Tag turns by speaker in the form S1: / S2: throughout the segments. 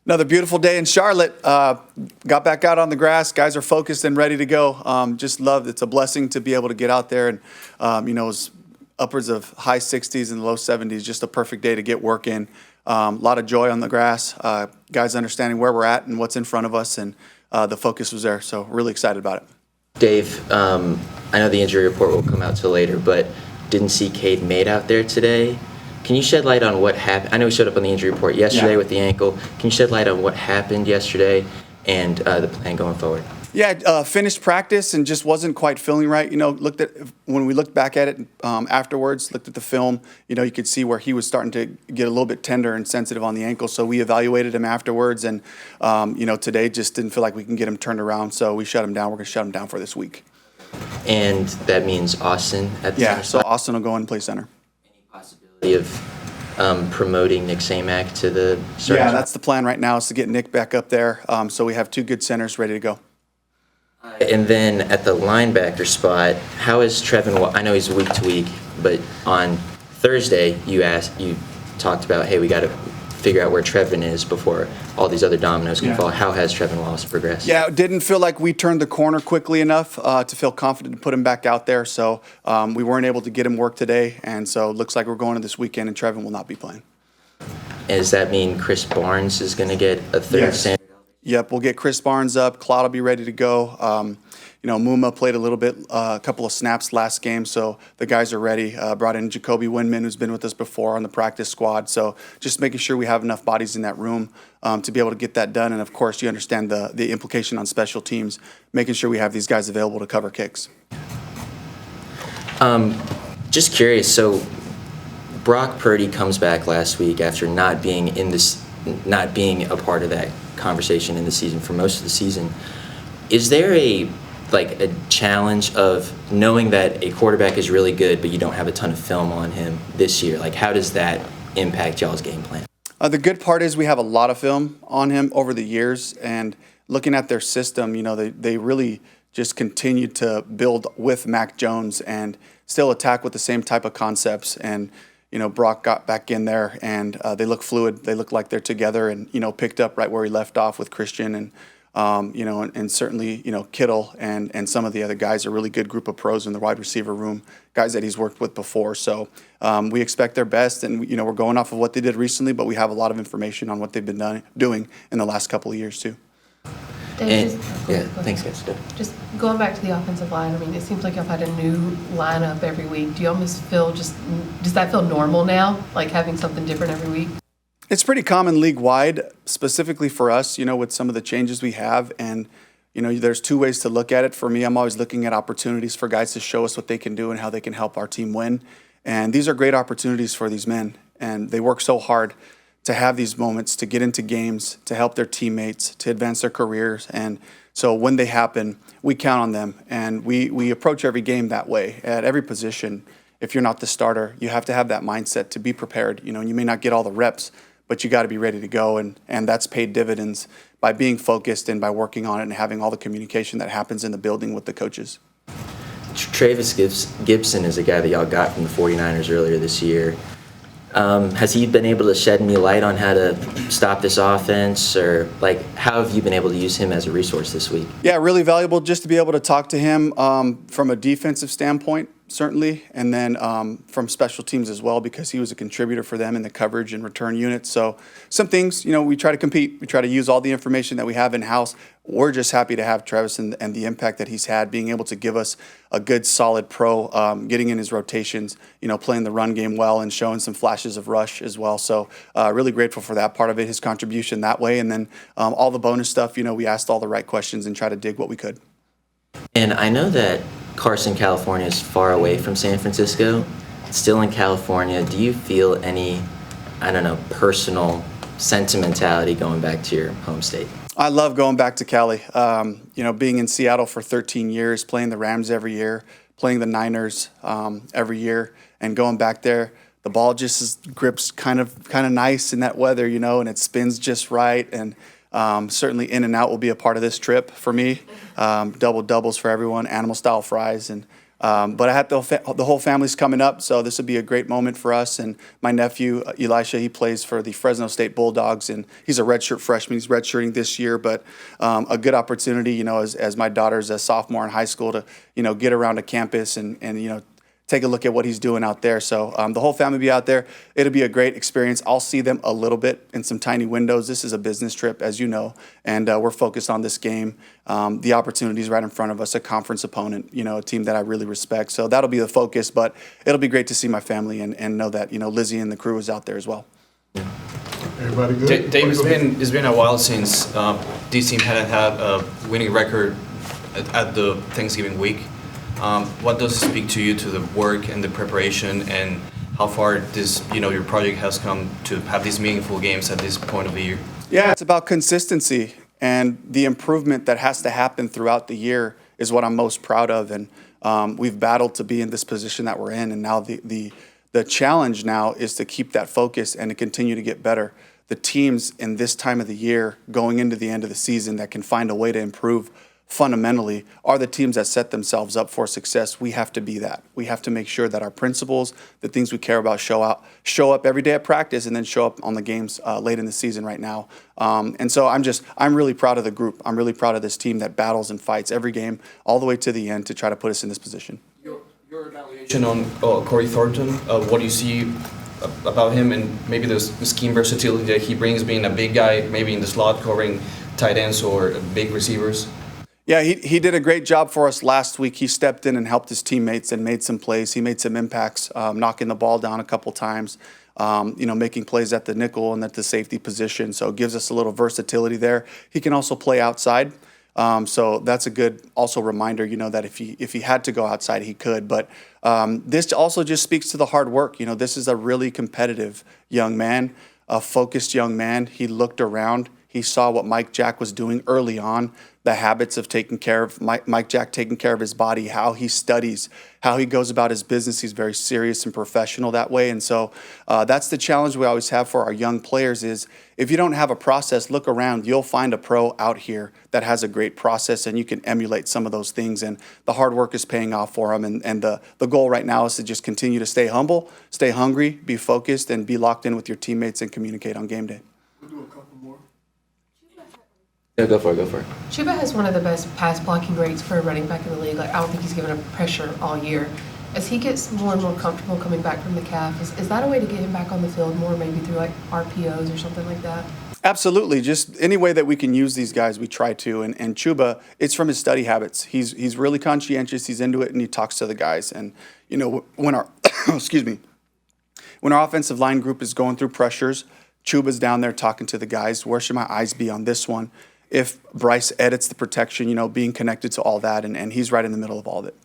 S1: Another beautiful day in Charlotte. Got back out on the grass. Guys are focused and ready to go. Just loved. It's a blessing to be able to get out there, and it was upwards of high 60s and low 70s. Just a perfect day to get work in. A lot of joy on the grass. Guys understanding where we're at and what's in front of us, and the focus was there. So really excited about it.
S2: Dave, I know the injury report will come out till later, but didn't see Cade Maid out there today. Can you shed light on what happened? I know he showed up on the injury report yesterday with the ankle. Can you shed light on what happened yesterday and the plan going forward?
S1: Yeah, finished practice and just wasn't quite feeling right. When we looked back at it afterwards, looked at the film, you could see where he was starting to get a little bit tender and sensitive on the ankle. So we evaluated him afterwards, and today just didn't feel like we can get him turned around. So we shut him down. We're going to shut him down for this week.
S2: And that means Austin at the center
S1: so
S2: spot?
S1: Austin will go in and play center.
S2: Any possibility of promoting Nick Samac to the starting?
S1: Yeah, that's the plan right now, is to get Nick back up there. So we have two good centers ready to go.
S2: And then at the linebacker spot, how is Trevin? I know he's week to week, but on Thursday you talked about, hey, we got to figure out where Trevin is before all these other dominoes can fall. How has Trevin Wallace progressed? Yeah,
S1: it didn't feel like we turned the corner quickly enough to feel confident to put him back out there. So we weren't able to get him work today, and so it looks like we're going to this weekend, and Trevin will not be playing.
S2: And does that mean Chris Barnes is going to get a third center?
S1: Yep, we'll get Chris Barnes up. Cloud will be ready to go. Muma played a little bit, a couple of snaps last game, so the guys are ready. Brought in Jacoby Windman, who's been with us before on the practice squad. So just making sure we have enough bodies in that room to be able to get that done. And, of course, you understand the implication on special teams, making sure we have these guys available to cover kicks.
S2: Just curious, so Brock Purdy comes back last week after not being a part of that conversation in the season for most of the season. Is there a challenge of knowing that a quarterback is really good but you don't have a ton of film on him this year? How does that impact y'all's game plan?
S1: The good part is we have a lot of film on him over the years, and looking at their system, they really just continue to build with Mac Jones and still attack with the same type of concepts. And Brock got back in there, and they look fluid. They look like they're together, and picked up right where he left off with Christian, and and certainly Kittle and some of the other guys, a really good group of pros in the wide receiver room, guys that he's worked with before. So we expect their best, and we're going off of what they did recently, but we have a lot of information on what they've been doing in the last couple of years too.
S2: Dave, thanks guys.
S3: Just going back to the offensive line, it seems like y'all had a new lineup every week. Do you almost feel does that feel normal now, like having something different every week?
S1: It's pretty common league-wide, specifically for us, with some of the changes we have. And, there's two ways to look at it. For me, I'm always looking at opportunities for guys to show us what they can do and how they can help our team win. And these are great opportunities for these men. And they work so hard to have these moments, to get into games, to help their teammates, to advance their careers. And so when they happen, we count on them. And we approach every game that way at every position. If you're not the starter, you have to have that mindset to be prepared. And you may not get all the reps, but you got to be ready to go, and that's paid dividends by being focused and by working on it and having all the communication that happens in the building with the coaches.
S2: Travis Gibson is a guy that y'all got from the 49ers earlier this year. Has he been able to shed any light on how to stop this offense, or how have you been able to use him as a resource this week?
S1: Yeah, really valuable just to be able to talk to him from a defensive standpoint, certainly, and then from special teams as well, because he was a contributor for them in the coverage and return units. So some things, we try to compete. We try to use all the information that we have in-house. We're just happy to have Travis and the impact that he's had, being able to give us a good, solid pro, getting in his rotations, playing the run game well and showing some flashes of rush as well. So really grateful for that part of it, his contribution that way. And then all the bonus stuff, we asked all the right questions and tried to dig what we could.
S2: And I know that Carson, California is far away from San Francisco. Still in California, do you feel any, personal sentimentality going back to your home state?
S1: I love going back to Cali. Being in Seattle for 13 years, playing the Rams every year, playing the Niners every year, and going back there, the ball just grips kind of nice in that weather, and it spins just right. And certainly In-N-Out will be a part of this trip for me. Double doubles for everyone, animal style fries, and But I had the whole family's coming up, so this would be a great moment for us. And my nephew, Elisha, he plays for the Fresno State Bulldogs, and he's a redshirt freshman. He's redshirting this year, but a good opportunity, as my daughter's a sophomore in high school to, get around a campus and take a look at what he's doing out there. So the whole family will be out there. It'll be a great experience. I'll see them a little bit in some tiny windows. This is a business trip, as you know, and we're focused on this game. The opportunities right in front of us, a conference opponent, a team that I really respect. So that'll be the focus, but it'll be great to see my family and know that, Lizzie and the crew is out there as well.
S4: Everybody good?
S5: Dave, it's been a while since this team hadn't had a winning record at the Thanksgiving week. What does it speak to you, to the work and the preparation, and how far this, your project has come to have these meaningful games at this point of the year?
S1: Yeah, it's about consistency, and the improvement that has to happen throughout the year is what I'm most proud of. And we've battled to be in this position that we're in, and now the challenge now is to keep that focus and to continue to get better. The teams in this time of the year, going into the end of the season, that can find a way to improve fundamentally are the teams that set themselves up for success. We have to be that. We have to make sure that our principles, the things we care about, show up every day at practice and then show up on the games late in the season right now. And so I'm really proud of the group. I'm really proud of this team that battles and fights every game all the way to the end to try to put us in this position.
S5: Your evaluation on Corey Thornton, what do you see about him and maybe the scheme versatility that he brings, being a big guy, maybe in the slot covering tight ends or big receivers?
S1: Yeah, he did a great job for us last week. He stepped in and helped his teammates and made some plays. He made some impacts, knocking the ball down a couple times, making plays at the nickel and at the safety position. So it gives us a little versatility there. He can also play outside. So that's a good also reminder, that if he had to go outside, he could. But this also just speaks to the hard work. This is a really competitive young man, a focused young man. He looked around. He saw what Mike Jack was doing early on, the habits of taking care of Mike Jack, taking care of his body, how he studies, how he goes about his business. He's very serious and professional that way. And so that's the challenge we always have for our young players is if you don't have a process, look around. You'll find a pro out here that has a great process, and you can emulate some of those things. And the hard work is paying off for him. And the goal right now is to just continue to stay humble, stay hungry, be focused, and be locked in with your teammates and communicate on game day.
S4: We'll do a couple more.
S2: Yeah, go for it.
S3: Chuba has one of the best pass blocking rates for a running back in the league. I don't think he's given up pressure all year. As he gets more and more comfortable coming back from the calf, is that a way to get him back on the field more, maybe through like RPOs or something like that? Absolutely.
S1: Just any way that we can use these guys, we try to. And Chuba, it's from his study habits. He's really conscientious. He's into it, and he talks to the guys. And when our when our offensive line group is going through pressures, Chuba's down there talking to the guys. Where should my eyes be on this one? If Bryce edits the protection, being connected to all that, and he's right in the middle of all of it.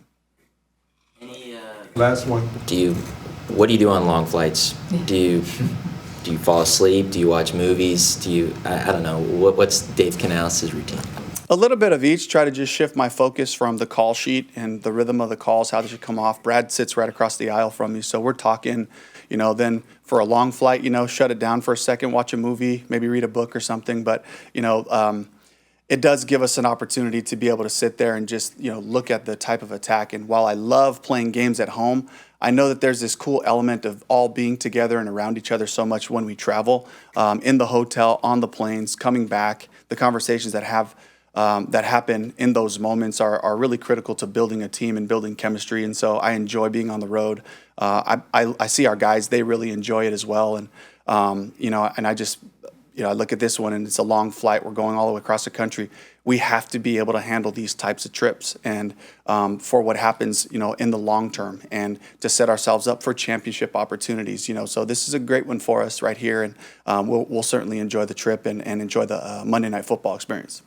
S4: Last one.
S2: What do you do on long flights? Do you fall asleep? Do you watch movies? I don't know. What's Dave Canales' routine?
S1: A little bit of each. Try to just shift my focus from the call sheet and the rhythm of the calls, how they should come off. Brad sits right across the aisle from me, so we're talking. Then for a long flight, shut it down for a second, watch a movie, maybe read a book or something. But it does give us an opportunity to be able to sit there and just look at the type of attack. And while I love playing games at home, I know that there's this cool element of all being together and around each other so much when we travel, in the hotel, on the planes, coming back. The conversations that happen in those moments are really critical to building a team and building chemistry. And so I enjoy being on the road. I see our guys; they really enjoy it as well. And and I look at this one, and it's a long flight. We're going all the way across the country. We have to be able to handle these types of trips, and for what happens, in the long term, and to set ourselves up for championship opportunities. So this is a great one for us right here, and we'll certainly enjoy the trip and enjoy the Monday Night Football experience.